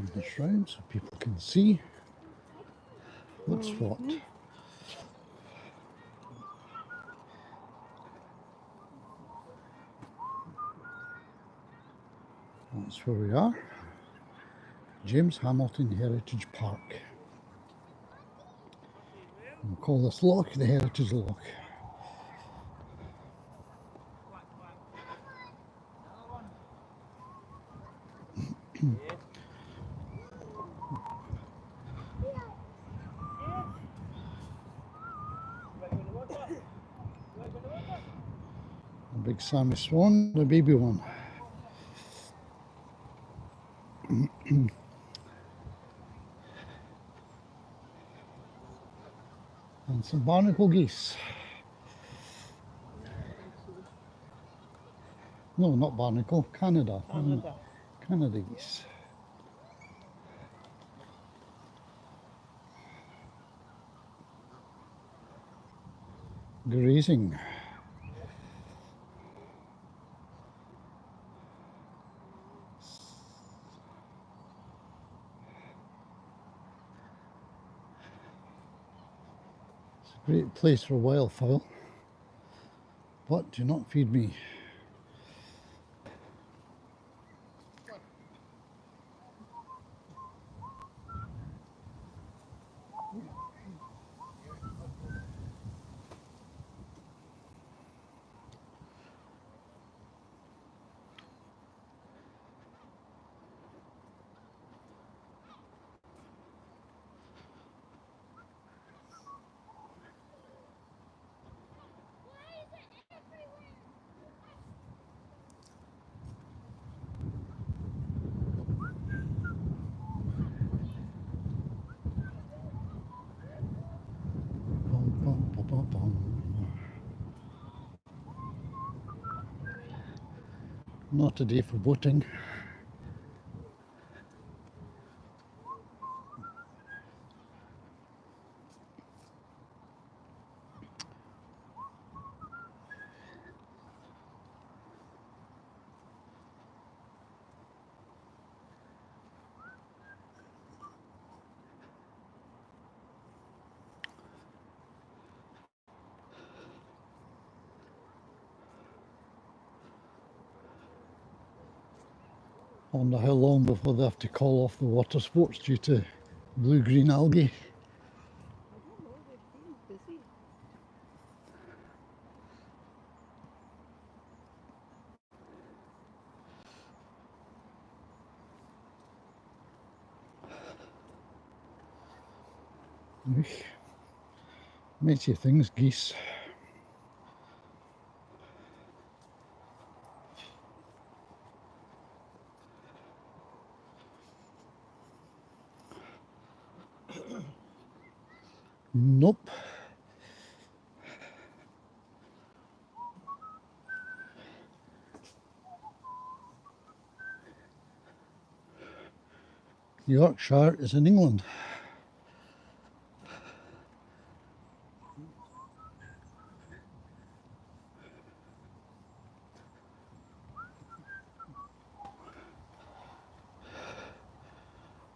turn this round so people can see what's what. That's where we are. James Hamilton Heritage Park. We'll call this loch the Heritage Loch. A big Sammy Swan, the baby one. And some barnacle geese. No, not barnacle, Canada. Canada geese. Grazing. It's a great place for wildfowl, but do not feed me. Not a day for boating. I wonder how long before they have to call off the water sports due to blue-green algae. I don't know, they've been busy. Messy things, geese. Nope. Yorkshire is in England.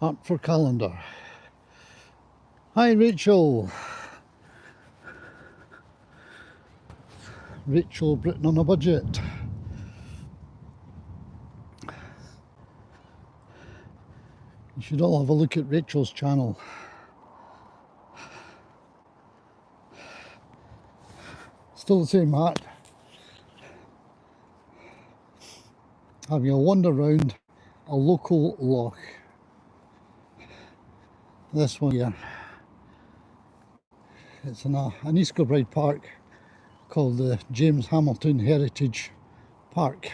Art for calendar. Hi Rachel. Rachel Britain on a budget. You should all have a look at Rachel's channel. Still the same hat. Having a wander round a local loch. This one here. It's in an East Kilbride park called the James Hamilton Heritage Park.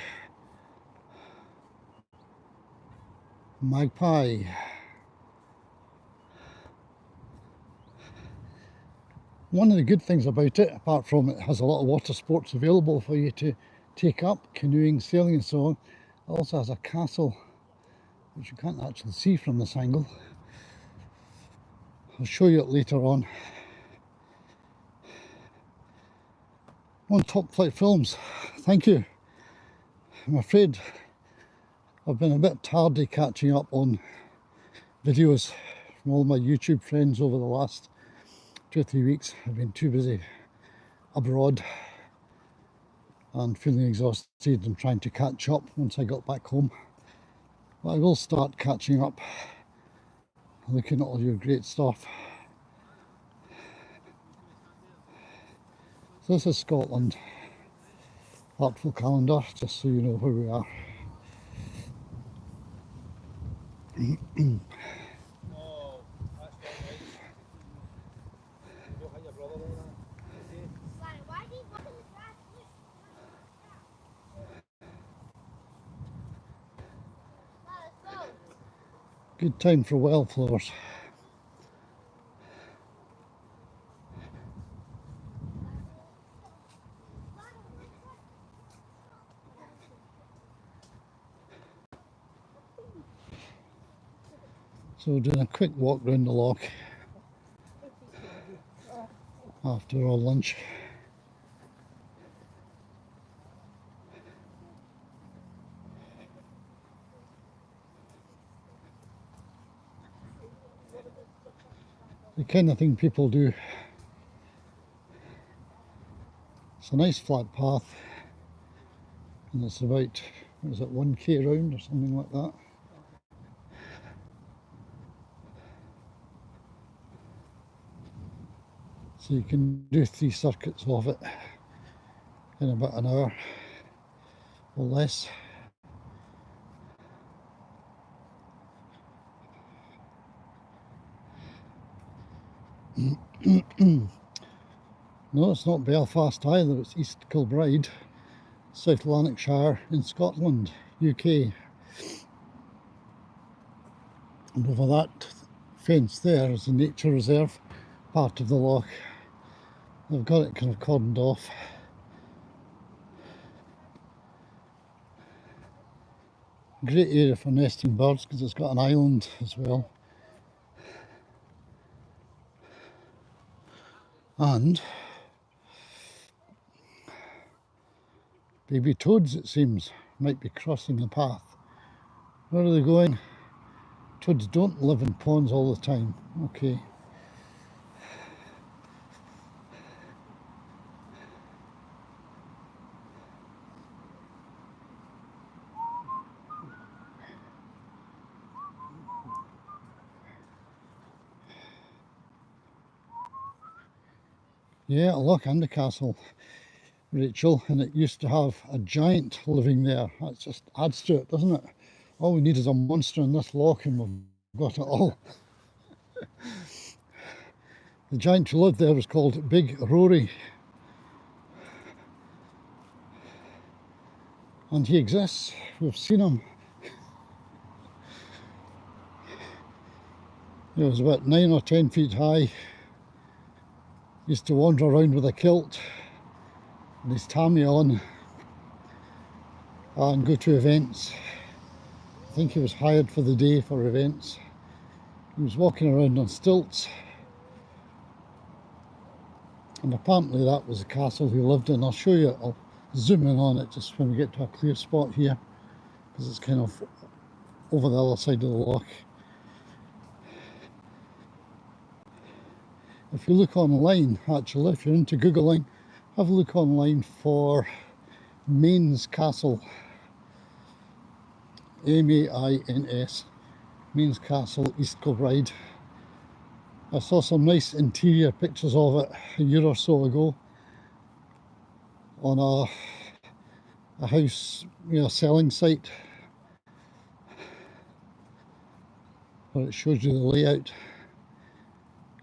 Magpie. One of the good things about it, apart from it has a lot of water sports available for you to take up, canoeing, sailing and so on, it also has a castle which you can't actually see from this angle. I'll show you it later on. On Top Flight Films, thank you. I'm afraid I've been a bit tardy catching up on videos from all my YouTube friends over the last 2 or 3 weeks. I've been too busy abroad and feeling exhausted and trying to catch up once I got back home. But I will start catching up, looking at all your great stuff. So this is Scotland, Artful Calendar, just so you know where we are. Good time for wildflowers. So doing a quick walk round the loch after our lunch. The kind of thing people do. It's a nice flat path and it's about, what is it, 1k round or something like that. So you can do 3 circuits of it in about an hour or less. No, it's not Belfast either, it's East Kilbride, South Lanarkshire in Scotland, UK. And over that fence there is a nature reserve, part of the loch. They've got it kind of cordoned off. Great area for nesting birds because it's got an island as well. And baby toads, it seems, might be crossing the path. Where are they going? Toads don't live in ponds all the time. Okay. Yeah, look, and the castle, Rachel, and it used to have a giant living there. That just adds to it, doesn't it? All we need is a monster in this loch and we've got it all. The giant who lived there was called Big Rory. And he exists. We've seen him. He was about 9 or 10 feet high. Used to wander around with a kilt and his tammy on and go to events. I think he was hired for the day for events. He was walking around on stilts. And apparently that was the castle he lived in. I'll show you, I'll zoom in on it just when we get to a clear spot here, because it's kind of over the other side of the loch. If you look online, actually, if you're into Googling, have a look online for Mains Castle. M-A-I-N-S, Mains Castle, East Kilbride. I saw some nice interior pictures of it a year or so ago on a house, selling site, where it shows you the layout.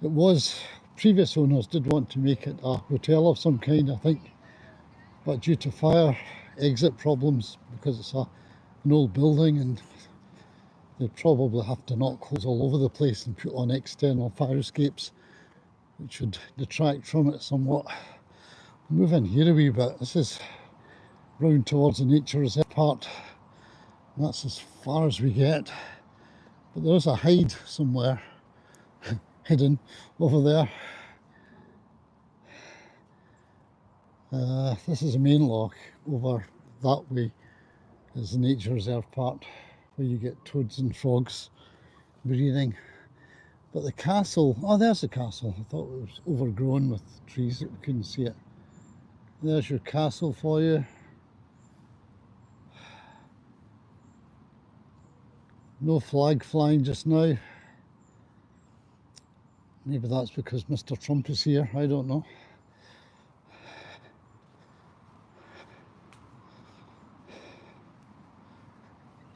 It was, previous owners did want to make it a hotel of some kind, I think, but due to fire exit problems, because it's an old building and they'd probably have to knock holes all over the place and put on external fire escapes, which would detract from it somewhat. Move in here a wee bit. This is round towards the nature reserve part, and that's as far as we get. But there is a hide somewhere hidden over there. This is the main loch. Over that way is the nature reserve part, where you get toads and frogs breathing. But the castle, oh, there's the castle. I thought it was overgrown with trees that we couldn't see it. There's your castle for you. No flag flying just now. Maybe that's because Mr. Trump is here, I don't know.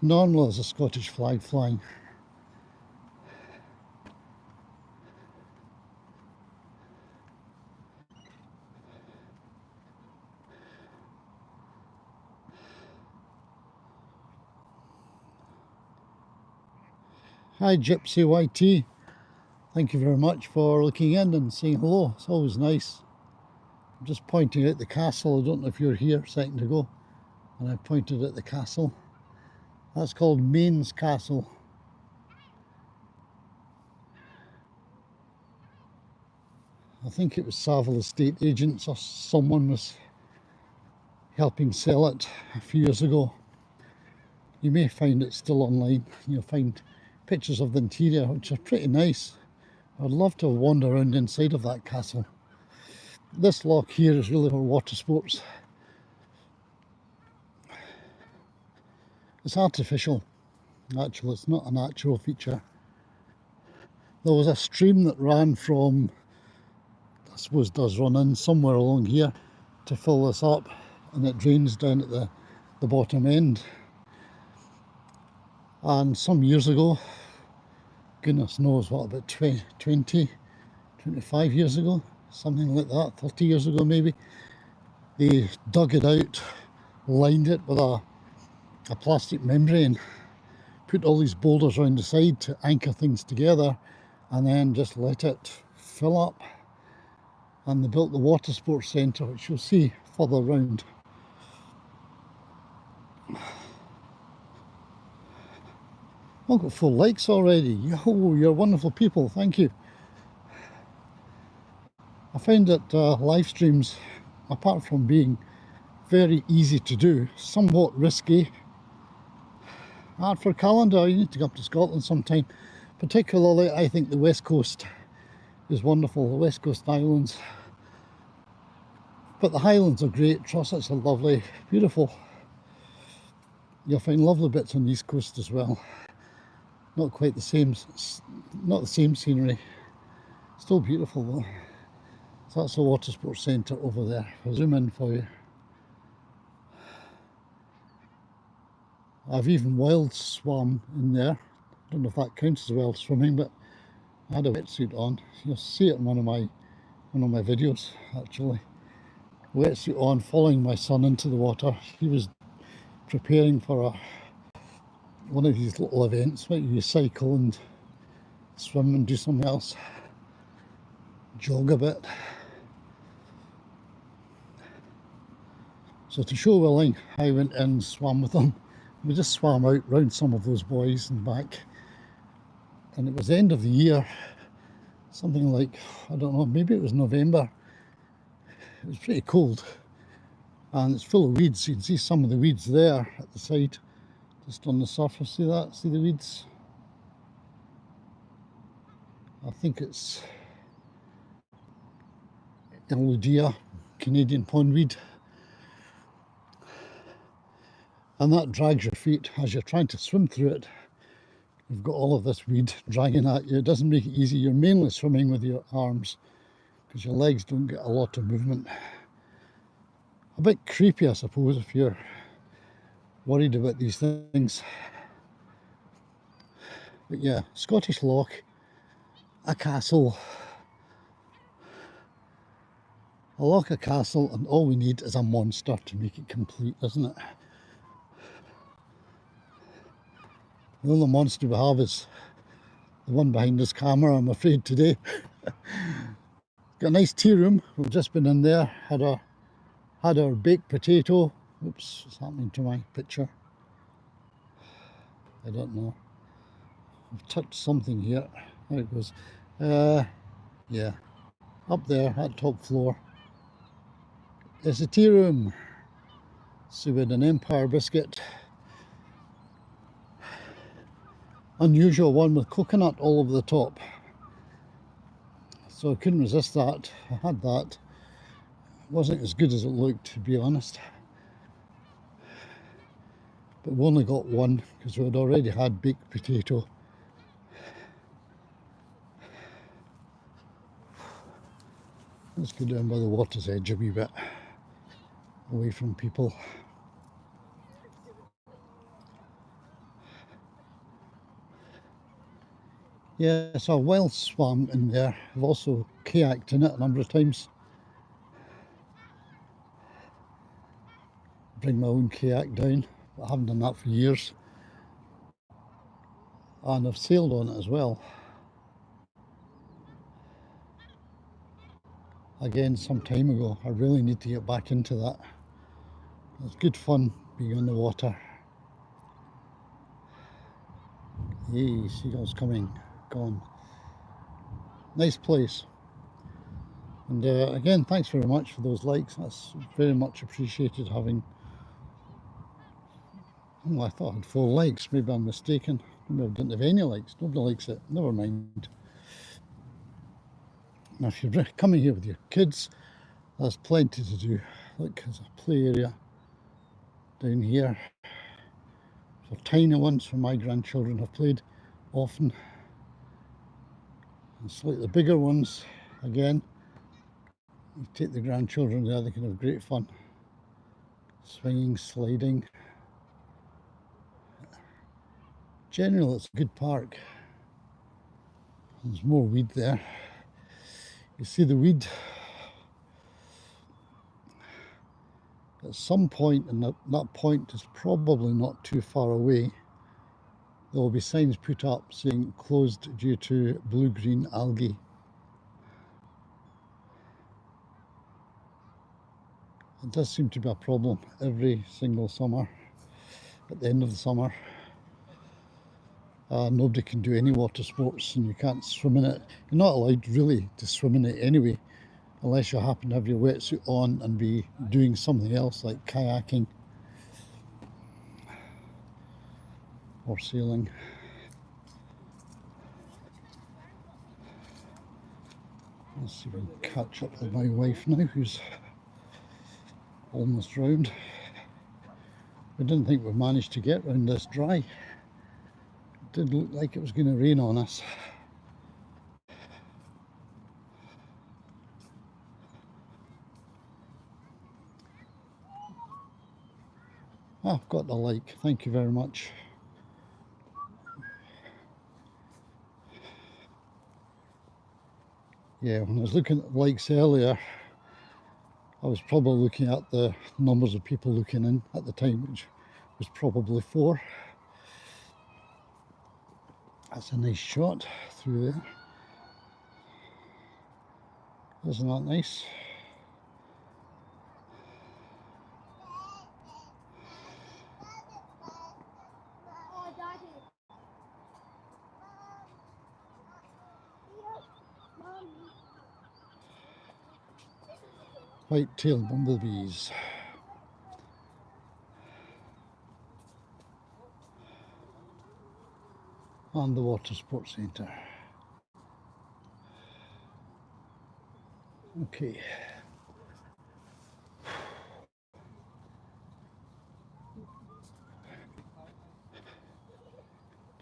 Normally there's a Scottish flag flying. Hi Gypsy YT, thank you very much for looking in and saying hello. It's always nice. I'm just pointing out the castle. I don't know if you're here a second ago, and I pointed at the castle. That's called Main's Castle. I think it was Savile estate agents or someone was helping sell it a few years ago. You may find it still online. You'll find pictures of the interior, which are pretty nice. I'd love to wander around inside of that castle. This loch here is really for water sports. It's artificial, actually. It's not a natural feature. There was a stream that ran from, I suppose does run in somewhere along here to fill this up, and it drains down at the bottom end. And some years ago, goodness knows what, about 20, 25 years ago, something like that, 30 years ago maybe, they dug it out, lined it with a plastic membrane, put all these boulders around the side to anchor things together, and then just let it fill up. And they built the water sports centre, which you'll see further round. I've got 4 likes already. Yo, you're wonderful people, thank you. I find that live streams, apart from being very easy to do, somewhat risky. Art for calendar, you need to go up to Scotland sometime. Particularly, I think the West Coast is wonderful, the West Coast Islands. But the Highlands are great, Trossachs are lovely, beautiful. You'll find lovely bits on the East Coast as well. Not quite the same, not the same scenery. Still beautiful though. So that's the water sports centre over there. I'll zoom in for you. I've even wild swam in there. I don't know if that counts as wild swimming, but I had a wetsuit on. You'll see it in one of my videos actually. Wetsuit on, following my son into the water. He was preparing for one of these little events where you cycle and swim and do something else, jog a bit. So to show willing, I went in and swam with them. We just swam out round some of those buoys and back, and it was the end of the year, something like, I don't know, maybe it was November. It was pretty cold, and it's full of weeds. You can see some of the weeds there at the side, just on the surface. See that? See the weeds? I think it's Elodea, Canadian pondweed. And that drags your feet as you're trying to swim through it. You've got all of this weed dragging at you. It doesn't make it easy. You're mainly swimming with your arms because your legs don't get a lot of movement. A bit creepy, I suppose, if you're worried about these things. But yeah, Scottish Loch, a castle. A loch, a castle, and all we need is a monster to make it complete, isn't it? The only monster we have is the one behind this camera, I'm afraid, today. Got a nice tea room. We've just been in there, had our baked potato. Oops, what's happening to my picture? I don't know. I've touched something here. There it goes. Yeah, up there at top floor is the tea room. So we had an Empire biscuit, unusual one with coconut all over the top. So I couldn't resist that. I had that. It wasn't as good as it looked, to be honest. But we only got one because we had already had baked potato. Let's go down by the water's edge a wee bit, away from people. Yeah, so I've wild swam in there. I've also kayaked in it a number of times. Bring my own kayak down, but I haven't done that for years. And I've sailed on it as well. Again, some time ago. I really need to get back into that. It's good fun being on the water. Yay, seagulls coming, gone. Nice place. And again, thanks very much for those likes. That's very much appreciated. Having, oh, I thought I had 4 likes. Maybe I'm mistaken. Maybe I didn't have any likes. Nobody likes it. Never mind. Now, if you're coming here with your kids, there's plenty to do. Look, there's a play area down here for tiny ones, for my grandchildren have played often. And slightly bigger ones, again, you take the grandchildren there, they can have great fun. Swinging, sliding. Generally, it's a good park. There's more weed there. You see the weed. At some point, and that point is probably not too far away, there will be signs put up saying closed due to blue-green algae. It does seem to be a problem every single summer. At the end of the summer, nobody can do any water sports and you can't swim in it. You're not allowed really to swim in it anyway, unless you happen to have your wetsuit on and be doing something else like kayaking or sailing. Let's see if we can catch up with my wife now, who's almost round. We didn't think we'd managed to get round this dry. It did look like it was going to rain on us. I've got the like, thank you very much. Yeah, when I was looking at likes earlier, I was probably looking at the numbers of people looking in at the time, which was probably 4. That's a nice shot through there. Isn't that nice? White-tailed bumblebees. And the water sports centre. Okay.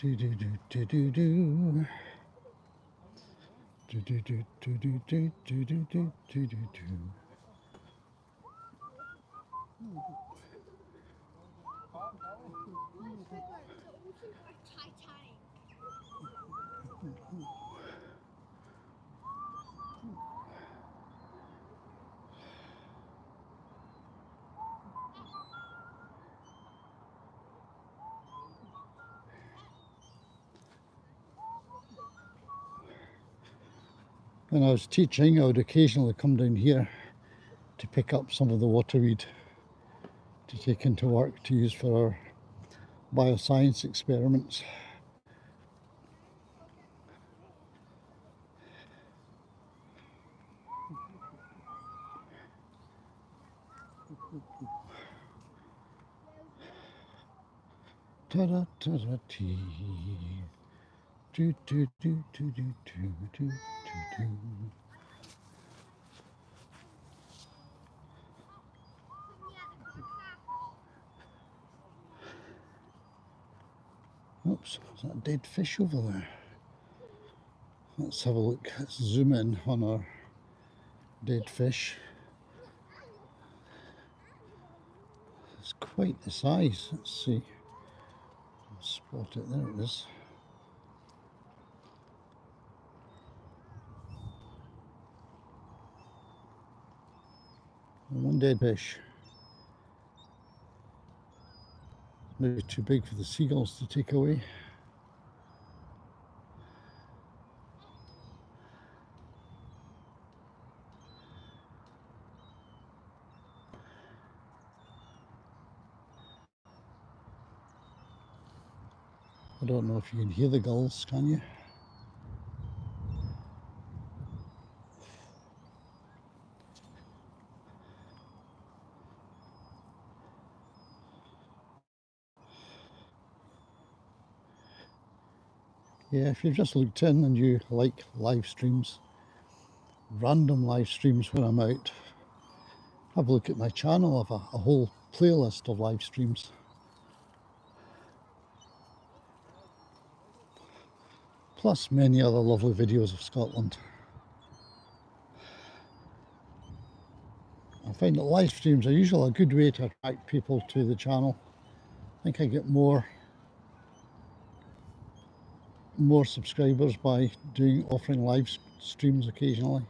Do do do do do do. Do do do do do do do do do do do do. When I was teaching, I would occasionally come down here to pick up some of the waterweed to take into work to use for our bioscience experiments. Ta-da, ta-da, tee. do, do, do, do, do, do, do, do. Oops, is that a dead fish over there? Let's have a look. Let's zoom in on our dead fish. It's quite the size. Let's see. Spot it. There it is. One dead fish. Maybe too big for the seagulls to take away. I don't know if you can hear the gulls, can you? Yeah, if you've just looked in and you like live streams, random live streams when I'm out, have a look at my channel. I have a whole playlist of live streams. Plus many other lovely videos of Scotland. I find that live streams are usually a good way to attract people to the channel. I think I get more subscribers by offering live streams occasionally.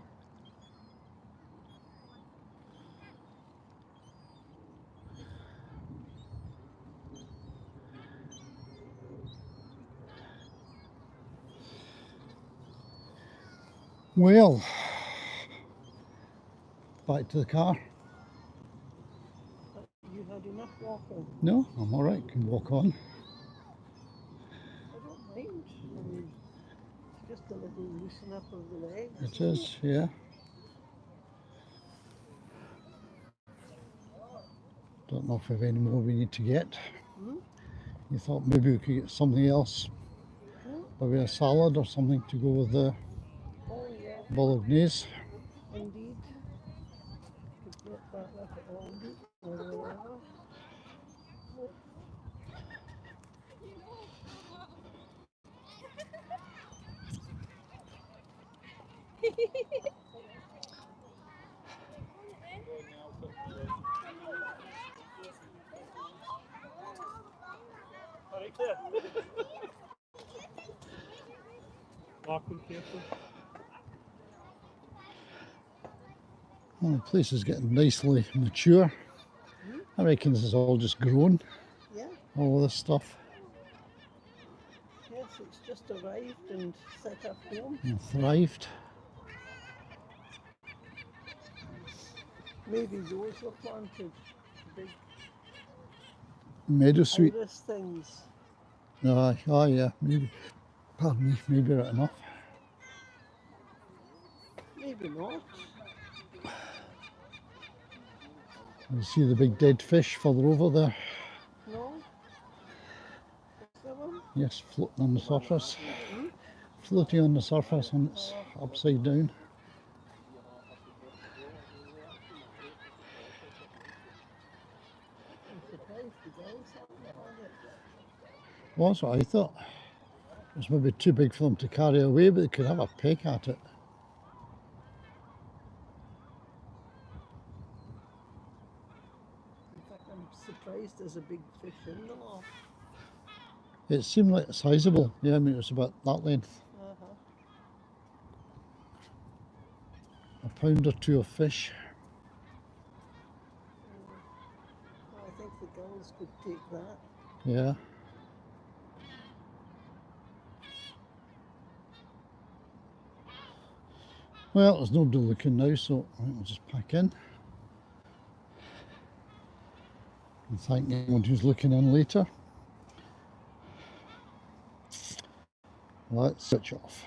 Well, back to the car. You had enough walking. No, I'm all right. Can walk on. I don't mind. I mean, it's just a little loosen up of the legs. It is, yeah. Don't know if we have any more we need to get. You thought maybe we could get something else, maybe a salad or something to go with the Oh yeah, bolognese. indeed. Could get that like it all do. Well, the place is getting nicely mature. I reckon this is all just grown, Yeah, all of this stuff. yes, it's just arrived and set up home. And thrived. Maybe those were planted. Big Meadow sweet. iris things. Oh yeah, maybe. Pardon me, maybe right enough. Maybe not. You see the big dead fish further over there? No? Is there one? Yes, floating on the surface. Floating on the surface and it's upside down. I'm surprised the gulls haven't had it. Well, that's what I thought. It was maybe too big for them to carry away, but they could have a peck at it. In fact, I'm surprised there's a big fish in the loch. It seemed like sizable. Yeah, I mean, it was about that length. A pound or two of fish. I think the gulls could take that. Yeah. Well, there's nobody looking now, so I think we'll just pack in. And thank anyone who's looking in later. Let's switch off.